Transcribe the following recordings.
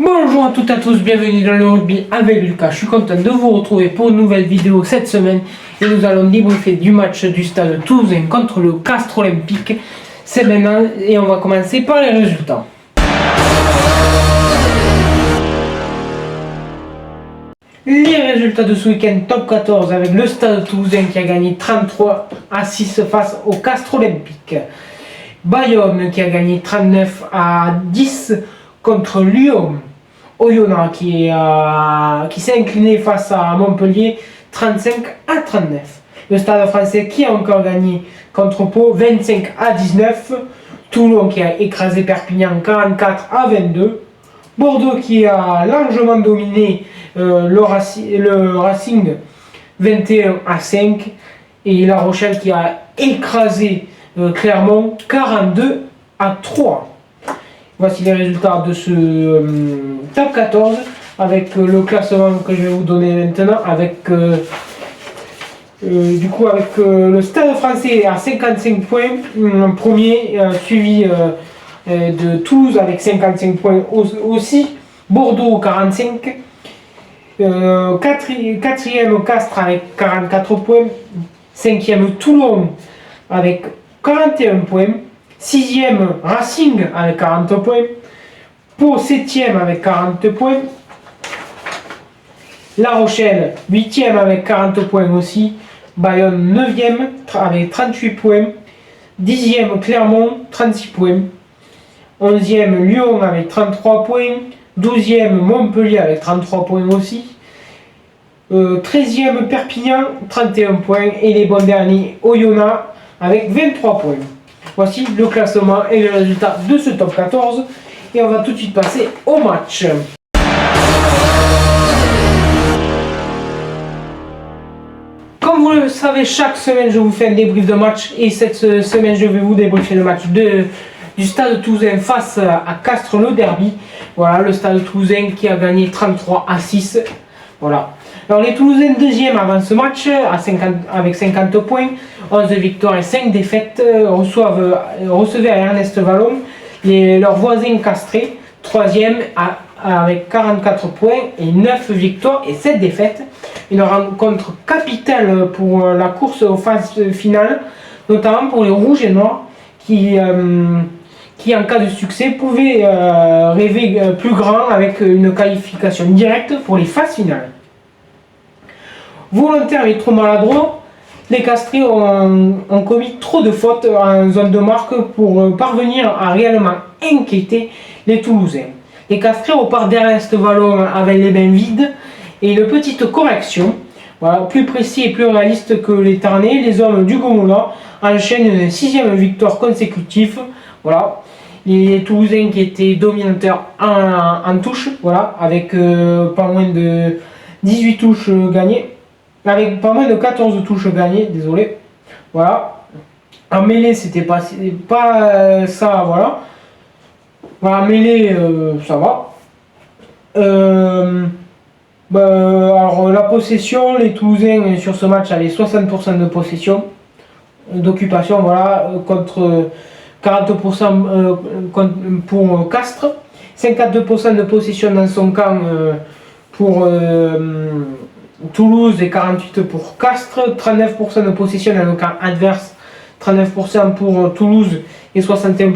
Bonjour à toutes et à tous, bienvenue dans le rugby avec Lucas. Je suis content de vous retrouver pour une nouvelle vidéo cette semaine et nous allons débriefer du match du Stade Toulousain contre le Castres Olympique. C'est maintenant et on va commencer par les résultats. Les résultats de ce week-end top 14 avec le Stade Toulousain qui a gagné 33-6 face au Castres Olympique. Bayonne qui a gagné 39-10 contre Lyon. Oyonnax qui s'est incliné face à Montpellier 35-39. Le Stade Français qui a encore gagné contre Pau 25-19. Toulon qui a écrasé Perpignan 44-22. Bordeaux qui a largement dominé le Racing 21-5. Et La Rochelle qui a écrasé Clermont 42-3. Voici les résultats de ce top 14 avec le classement que je vais vous donner maintenant avec le Stade Français à 55 points premier, suivi de Toulouse avec 55 points aussi, Bordeaux 45, quatrième Castres avec 44 points, cinquième Toulon avec 41 points, 6e Racing avec 40 points, Pau 7e avec 40 points, La Rochelle 8e avec 40 points aussi, Bayonne 9e avec 38 points, 10e Clermont 36 points, 11e Lyon avec 33 points, 12e Montpellier avec 33 points aussi, 13e Perpignan 31 points et les bons derniers Oyonnax avec 23 points. Voici le classement et les résultats de ce top 14 et on va tout de suite passer au match. Comme vous le savez, chaque semaine je vous fais un débrief de match et cette semaine je vais vous débriefer le match du Stade Toulousain face à Castres, le derby. Voilà, le Stade Toulousain qui a gagné 33-6. Voilà. Alors les Toulousains deuxième avant ce match avec 50 points, 11 victoires et 5 défaites, recevaient à Ernest Vallon leurs voisins castrés, troisième avec 44 points et 9 victoires et 7 défaites. Une rencontre capitale pour la course aux phases finales, notamment pour les rouges et noirs qui en cas de succès pouvaient rêver plus grand avec une qualification directe pour les phases finales. Volontaires et trop maladroits, les castrés ont commis trop de fautes en zone de marque pour parvenir à réellement inquiéter les Toulousains. Les castrés au part d'Ernest Vallon avec les mains vides et une petite correction. Voilà, plus précis et plus réaliste que les Tarnais, les hommes du Gomola enchaînent une 6e victoire consécutive. Voilà. Les Toulousains qui étaient dominateurs en touche, voilà, avec pas moins de 18 touches gagnées. Avec pas moins de 14 touches gagnées, désolé. Voilà. En mêlée, c'était pas ça, voilà. Voilà, en mêlée, ça va. Alors, la possession, les Toulousains sur ce match avaient 60% de possession, d'occupation, voilà, contre 40% pour Castres. 52% de possession dans son camp pour Toulouse et 48% pour Castres, 39% de possession dans le camp adverse, 39% pour Toulouse et 61%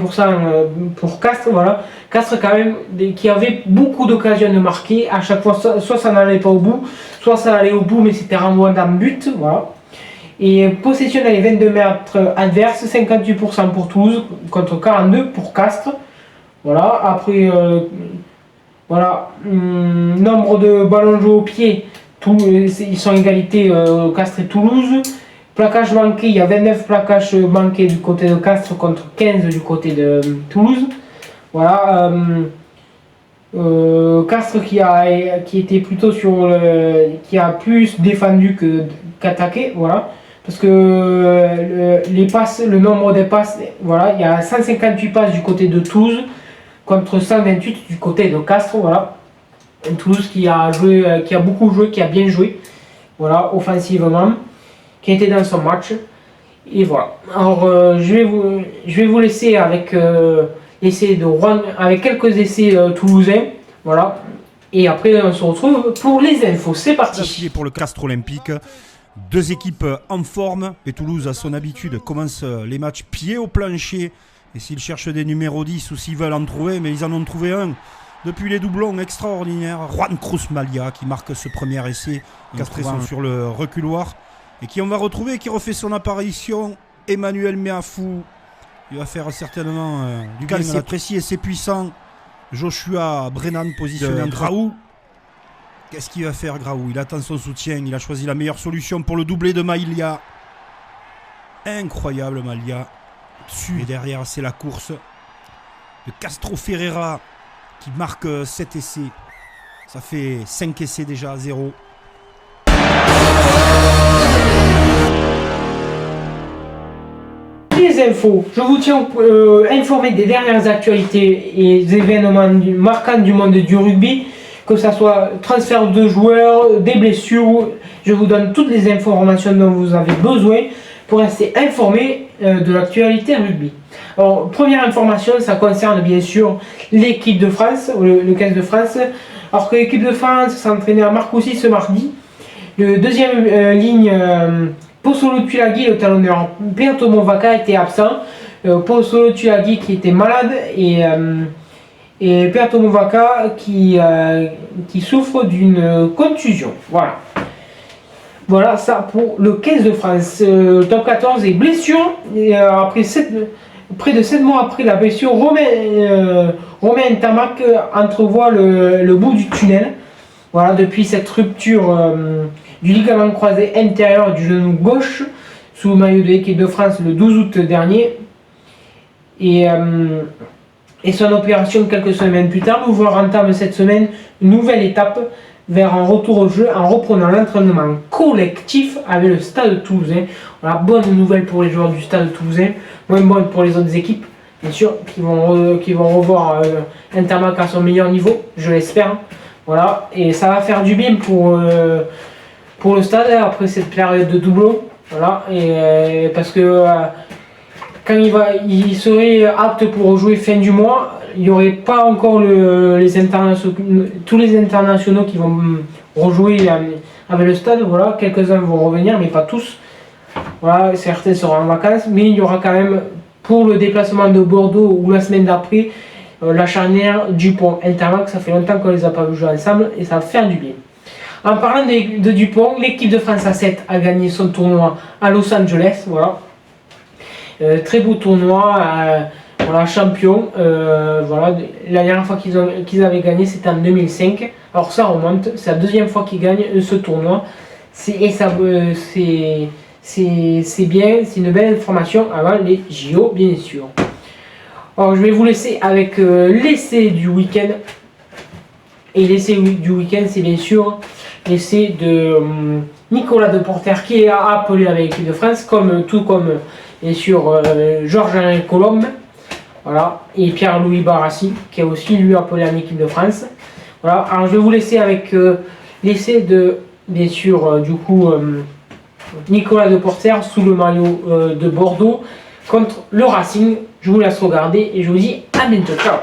pour Castres. Voilà. Castres quand même qui avait beaucoup d'occasions de marquer, à chaque fois soit ça n'allait pas au bout, soit ça allait au bout mais c'était renvoyé en but. Voilà. Et possession dans les 22 mètres adverses, 58% pour Toulouse contre 42% pour Castres. Voilà. Après, voilà, nombre de ballons joués au pied. Ils sont égalité Castres et Toulouse. Plaquage manqué, il y a 29 plaquages manqués du côté de Castres contre 15 du côté de Toulouse. Voilà. Castres qui était plutôt qui a plus défendu qu'attaqué. Voilà. Parce que les passes, le nombre de passes, voilà, il y a 158 passes du côté de Toulouse contre 128 du côté de Castres. Voilà. Toulouse qui a beaucoup joué, qui a bien joué, voilà, offensivement, qui était dans son match. Et voilà. Alors je vais vous laisser avec avec quelques essais toulousains. Voilà. Et après, on se retrouve pour les infos. C'est parti. Pour le Castres Olympique. Deux équipes en forme. Et Toulouse, à son habitude, commence les matchs pieds au plancher. Et s'ils cherchent des numéros 10 ou s'ils veulent en trouver, mais ils en ont trouvé un. Depuis les doublons extraordinaires, Juan Cruz Malia qui marque ce premier essai. Castres sont sur le reculoir. Et qui on va retrouver, qui refait son apparition, Emmanuel Meafou. Il va faire certainement du bien. C'est précis et c'est puissant. Joshua Brennan positionné Graou. Qu'est-ce qu'il va faire Graou? Il attend son soutien. Il a choisi la meilleure solution pour le doublé de Maïlia. Incroyable Malia. Dessus et derrière c'est la course de Castro Ferreira qui marque 7 essais. Ça fait 5 essais déjà à 0. Les infos, je vous tiens informé des dernières actualités et des événements marquants du monde du rugby, que ce soit transfert de joueurs, des blessures. Je vous donne toutes les informations dont vous avez besoin pour rester informé de l'actualité rugby. Alors, première information, ça concerne bien sûr l'équipe de France, le 15 de France. Alors que l'équipe de France s'entraînait à Marcoussis ce mardi. Le deuxième ligne, Posolo Tulagi, le talonneur Beato Movaka, était absent. Posolo Tulagi qui était malade et Beato Movaka qui souffre d'une contusion. Voilà. Voilà ça pour le 15 de France. Top 14 et blessure. Et, après près de 7 mois après la blessure, Romain Ntamak entrevoit le bout du tunnel. Voilà, depuis cette rupture du ligament croisé intérieur du genou gauche sous le maillot de l'équipe de France le 12 août dernier. Et son opération quelques semaines plus tard, le joueur entame cette semaine une nouvelle étape vers un retour au jeu en reprenant l'entraînement collectif avec le Stade Toulousain. Voilà, bonne nouvelle pour les joueurs du Stade Toulousain, moins bonne pour les autres équipes, bien sûr, qui vont revoir Ntamak à son meilleur niveau, je l'espère. Voilà, et ça va faire du bien pour le Stade après cette période de doublon. Voilà, et parce que quand il serait apte pour jouer fin du mois, il n'y aurait pas encore tous les internationaux qui vont rejouer avec le Stade. Voilà, quelques-uns vont revenir, mais pas tous. Voilà, certains seront en vacances, mais il y aura quand même pour le déplacement de Bordeaux ou la semaine d'après la charnière Dupont-Ntamak. Ça fait longtemps qu'on ne les a pas vu jouer ensemble et ça va faire du bien. En parlant de Dupont, l'équipe de France A7 a gagné son tournoi à Los Angeles. Voilà. Très beau tournoi, voilà, champion. Voilà, la dernière fois qu'ils avaient gagné, c'était en 2005. Alors ça remonte, c'est la deuxième fois qu'ils gagnent ce tournoi. C'est bien, c'est une belle information avant les JO, bien sûr. Alors je vais vous laisser avec l'essai du week-end. Et l'essai du week-end, c'est bien sûr l'essai de Nicolas Deporter qui est appelé avec l'équipe de France, tout comme bien sûr Georges-Henri Colombe, voilà, et Pierre-Louis Barassi qui est aussi lui appelé en équipe de France. Voilà, alors je vais vous laisser avec l'essai de bien sûr du coup Nicolas Deporter sous le maillot de Bordeaux contre le Racing. Je vous laisse regarder et je vous dis à bientôt, ciao.